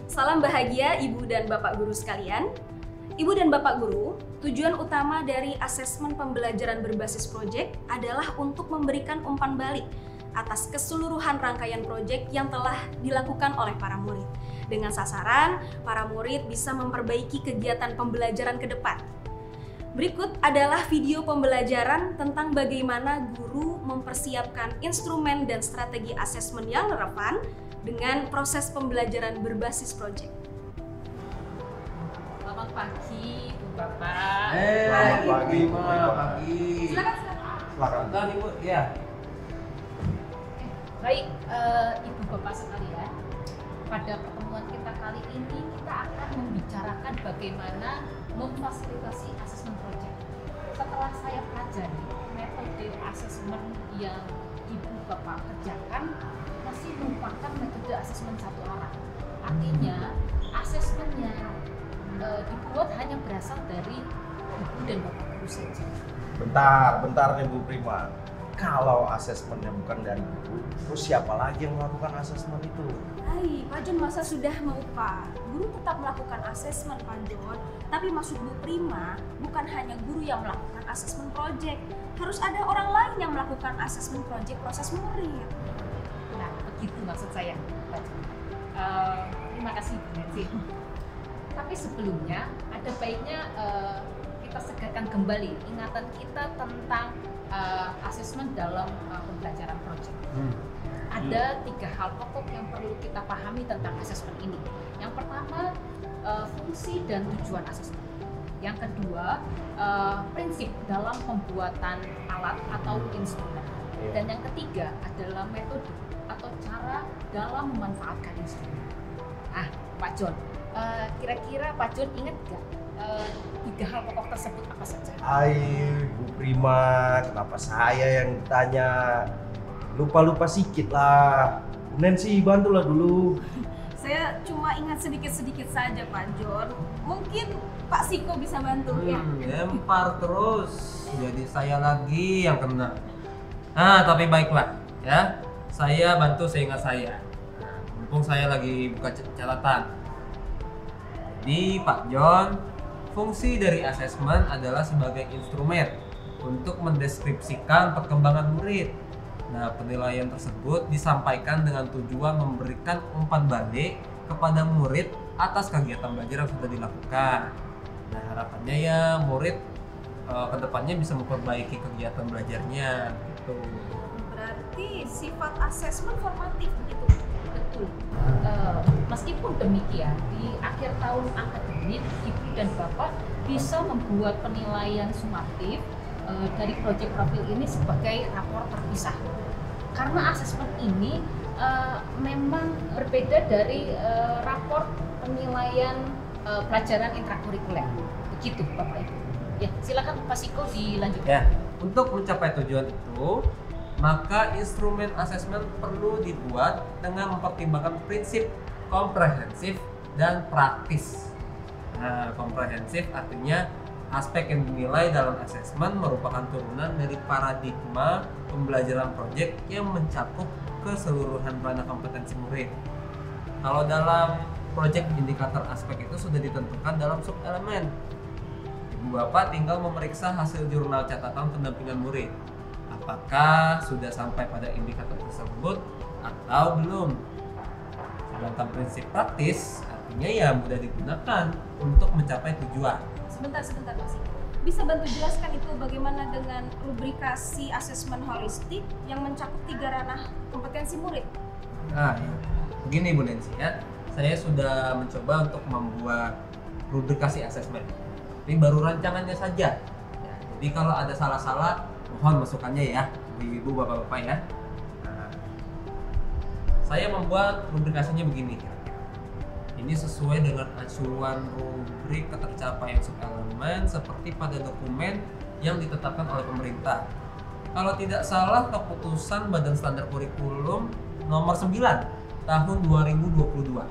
Salam bahagia Ibu dan Bapak Guru sekalian. Ibu dan Bapak Guru, tujuan utama dari asesmen pembelajaran berbasis proyek adalah untuk memberikan umpan balik atas keseluruhan rangkaian proyek yang telah dilakukan oleh para murid. Dengan sasaran, para murid bisa memperbaiki kegiatan pembelajaran ke depan. Berikut adalah video pembelajaran tentang bagaimana guru mempersiapkan instrumen dan strategi asesmen yang relevan dengan proses pembelajaran berbasis proyek. Selamat pagi, Bu Bapak. Selamat pagi, pagi. Silakan. Silakan, Ibu. Ya. Baik, Ibu Bapak sekalian, pada pertemuan kita kali ini kita akan membicarakan bagaimana memfasilitasi asesmen proyek. Setelah saya pelajari metode asesmen yang Ibu Bapak kerjakan masih merupakan metode asesmen satu arah. Artinya asesmennya dibuat hanya berasal dari Ibu dan Bapak Guru saja. Bentar nih Bu Prima. Kalau asesmennya bukan dari Ibu, terus siapa lagi yang melakukan asesmen itu? Hai, Pak Jon masa sudah mau Pak? Guru tetap melakukan asesmen Pak Jon. Tapi maksud Bu Prima, bukan hanya guru yang melakukan asesmen proyek. Harus ada orang lain yang melakukan asesmen proyek proses murid. Nah, begitu maksud saya, Pak Jon. Terima kasih Bu Nancy. Tapi sebelumnya ada baiknya kita segarkan kembali ingatan kita tentang asesmen dalam pembelajaran proyek. Ada 3 hal pokok yang perlu kita pahami tentang asesmen ini. Yang pertama, fungsi dan tujuan asesmen. Yang kedua, prinsip dalam pembuatan alat atau instrumen. Dan yang ketiga adalah metode atau cara dalam memanfaatkan instrumen. Nah, Pak Jon, kira-kira Pak Jon ingat nggak 3 hal pokok tersebut apa saja? Bu Prima, kenapa saya yang ditanya? Lupa sedikit lah. Nancy, bantulah dulu. Saya cuma ingat sedikit-sedikit saja Pak Jon. Mungkin Pak Siko bisa bantu ya. Lempar terus, jadi saya lagi yang kena. Tapi baiklah ya, saya bantu seingat saya. Mumpung saya lagi buka catatan. Jadi Pak Jon, fungsi dari asesmen adalah sebagai instrumen untuk mendeskripsikan perkembangan murid. Nah, penilaian tersebut disampaikan dengan tujuan memberikan umpan balik kepada murid atas kegiatan belajar yang sudah dilakukan. Nah, harapannya ya murid kedepannya bisa memperbaiki kegiatan belajarnya gitu. Berarti sifat asesmen formatif begitu. Betul. Meskipun demikian, di akhir tahun akademik, Ibu dan Bapak bisa membuat penilaian sumatif dari proyek profil ini sebagai rapor terpisah. Karena asesmen ini memang berbeda dari rapor penilaian pelajaran intrakurikuler. Begitu Bapak Ibu. Ya, silakan Pak Siko dilanjutkan. Ya, untuk mencapai tujuan itu, maka instrumen asesmen perlu dibuat dengan mempertimbangkan prinsip komprehensif dan praktis. Nah, komprehensif artinya aspek yang dinilai dalam asesmen merupakan turunan dari paradigma pembelajaran proyek yang mencakup keseluruhan ranah kompetensi murid. Kalau dalam proyek, indikator aspek itu sudah ditentukan dalam subelemen. Ibu Bapak tinggal memeriksa hasil jurnal catatan pendampingan murid. Apakah sudah sampai pada indikator tersebut atau belum? Sedangkan prinsip praktis artinya ya mudah digunakan untuk mencapai tujuan. Sebentar Pak Siko. Bisa bantu jelaskan itu bagaimana dengan rubrikasi asesmen holistik yang mencakup 3 ranah kompetensi murid? Nah, ya. Begini Bu Nancy ya. Saya sudah mencoba untuk membuat rubrikasi asesmen. Ini baru rancangannya saja. Ya, jadi kalau ada salah-salah mohon masukannya ya, ibu bapak-bapak ya. Nah, saya membuat rubrikasinya begini. Ini sesuai dengan acuan rubrik ketercapaian subelemen seperti pada dokumen yang ditetapkan oleh pemerintah. Kalau tidak salah, keputusan Badan Standar Kurikulum nomor 9 tahun 2022.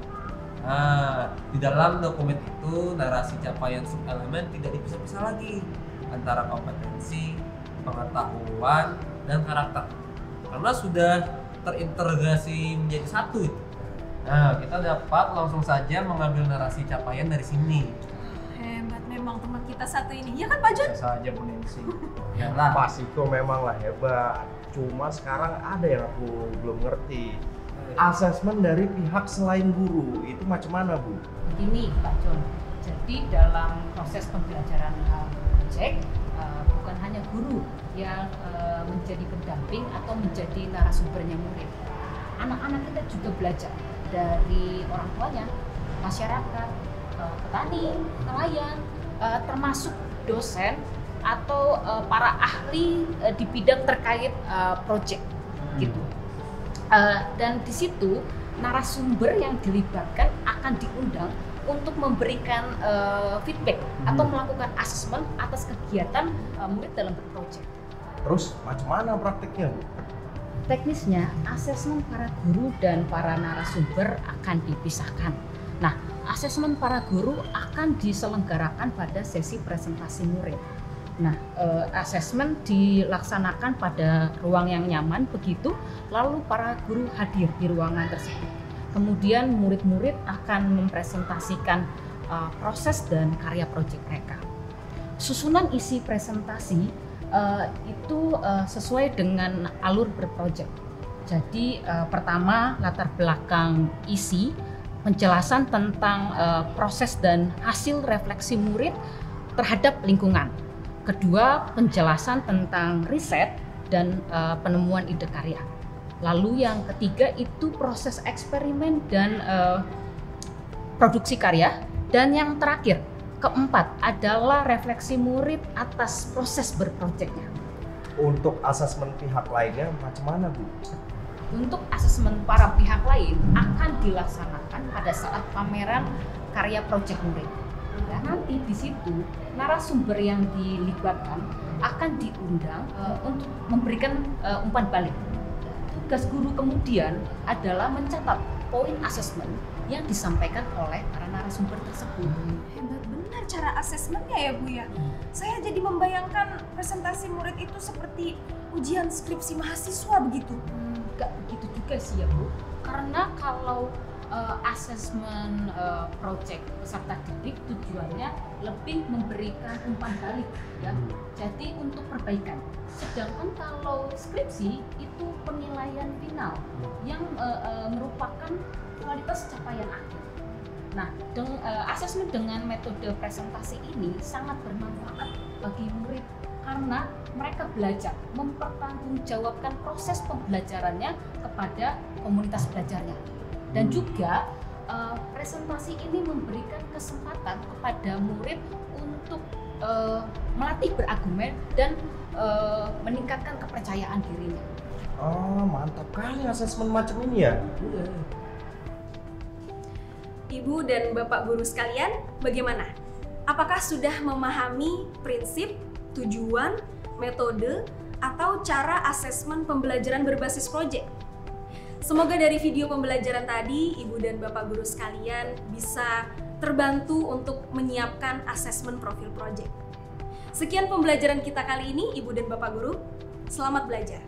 Nah, di dalam dokumen itu narasi capaian subelemen tidak dipisah-pisah lagi antara kompetensi, pengetahuan, dan karakter. Karena sudah terintegrasi menjadi satu itu. Nah, kita dapat langsung saja mengambil narasi capaian dari sini. Hebat memang teman kita satu ini, ya kan Pak John? Bisa saja Bu Nancy. Ya lah. Pas itu memang lah hebat. Cuma sekarang ada yang aku belum ngerti. Asesmen dari pihak selain guru itu macam mana, Bu? Begini Pak John, jadi dalam proses pembelajaran project bukan hanya guru yang menjadi pendamping atau menjadi narasumbernya murid. Anak-anak kita juga belajar dari orang tuanya, masyarakat, petani, nelayan, termasuk dosen atau para ahli di bidang terkait project gitu. Dan di situ narasumber yang dilibatkan akan diundang untuk memberikan feedback atau melakukan asesmen atas kegiatan murid dalam berproject. Terus macam mana praktiknya, Bu? Teknisnya, asesmen para guru dan para narasumber akan dipisahkan. Nah, asesmen para guru akan diselenggarakan pada sesi presentasi murid. Nah, asesmen dilaksanakan pada ruang yang nyaman begitu, lalu para guru hadir di ruangan tersebut. Kemudian murid-murid akan mempresentasikan proses dan karya proyek mereka. Susunan isi presentasi itu sesuai dengan alur berprojek. Jadi pertama latar belakang isi, penjelasan tentang proses dan hasil refleksi murid terhadap lingkungan. Kedua, penjelasan tentang riset dan penemuan ide karya. Lalu yang ketiga itu proses eksperimen dan produksi karya. Dan yang terakhir, keempat adalah refleksi murid atas proses berprojeknya. Untuk asesmen pihak lainnya macam mana, Bu? Untuk asesmen para pihak lain akan dilaksanakan pada saat pameran karya proyek murid. Dan nanti di situ narasumber yang dilibatkan akan diundang untuk memberikan umpan balik. Tugas guru kemudian adalah mencatat poin asesmen yang disampaikan oleh para narasumber tersebut. Hebat benar cara asesmennya ya Bu ya. Saya jadi membayangkan presentasi murid itu seperti ujian skripsi mahasiswa begitu. Enggak begitu juga sih ya Bu, karena kalau asesmen project peserta didik tujuannya lebih memberikan umpan balik ya, jadi untuk perbaikan. Sedangkan kalau skripsi itu penilaian final yang merupakan kualitas capaian akhir. Nah, asesmen dengan metode presentasi ini sangat bermanfaat bagi murid karena mereka belajar mempertanggungjawabkan proses pembelajarannya kepada komunitas belajarnya. Dan juga presentasi ini memberikan kesempatan kepada murid untuk melatih berargumen dan meningkatkan kepercayaan dirinya. Oh, mantap kali asesmen macam ini ya. Ibu dan Bapak guru sekalian, bagaimana? Apakah sudah memahami prinsip, tujuan, metode, atau cara asesmen pembelajaran berbasis proyek? Semoga dari video pembelajaran tadi, Ibu dan Bapak guru sekalian bisa terbantu untuk menyiapkan asesmen profil proyek. Sekian pembelajaran kita kali ini, Ibu dan Bapak guru. Selamat belajar.